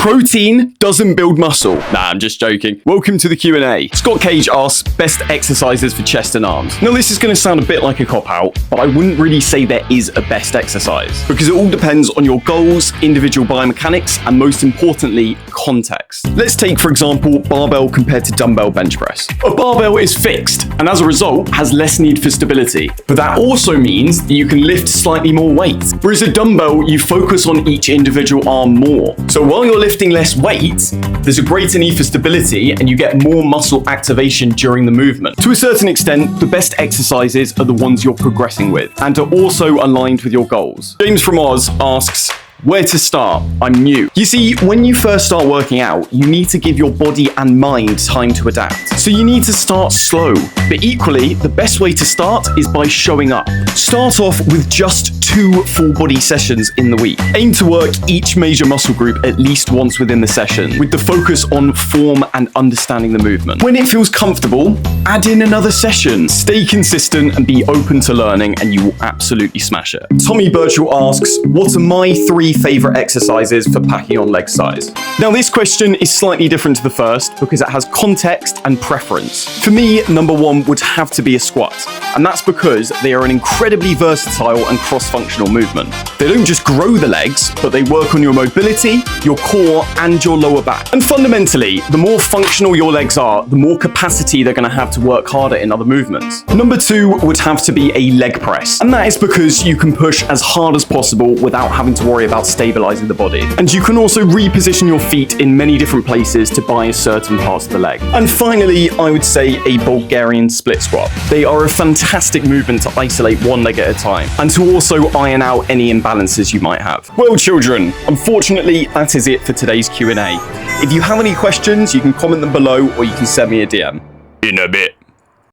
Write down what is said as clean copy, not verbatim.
Protein doesn't build muscle. Nah, I'm just joking. Welcome to the Q&A. Scott Cage asks, best exercises for chest and arms. Now, this is going to sound a bit like a cop-out, but I wouldn't really say there is a best exercise, because it all depends on your goals, individual biomechanics, and most importantly, context. Let's take, for example, barbell compared to dumbbell bench press. A barbell is fixed, and as a result, has less need for stability. But that also means that you can lift slightly more weight. Whereas a dumbbell, you focus on each individual arm more. So while you're lifting less weight, there's a greater need for stability and you get more muscle activation during the movement. To a certain extent, the best exercises are the ones you're progressing with and are also aligned with your goals. James from Oz asks, where to start? I'm new. You see, when you first start working out, you need to give your body and mind time to adapt. So you need to start slow. But equally, the best way to start is by showing up. Start off with just 2 full body sessions in the week. Aim to work each major muscle group at least once within the session, with the focus on form and understanding the movement. When it feels comfortable, add in another session. Stay consistent and be open to learning, and you will absolutely smash it. Tommy Birchall asks, what are my 3 favorite exercises for packing on leg size? Now, this question is slightly different to the first because it has context and preference. For me, number 1 would have to be a squat, and that's because they are an incredibly versatile and cross-functional movement. They don't just grow the legs, but they work on your mobility, your core, and your lower back. And fundamentally, the more functional your legs are, the more capacity they're going to have to work harder in other movements. Number 2 would have to be a leg press, and that is because you can push as hard as possible without having to worry about stabilizing the body. And you can also reposition your feet in many different places to bias certain parts of the leg. And finally, I would say a Bulgarian split squat. They are a fantastic movement to isolate one leg at a time, and to also iron out any imbalances you might have. Well, children, unfortunately, that is it for today's Q&A. If you have any questions, you can comment them below or you can send me a DM. In a bit.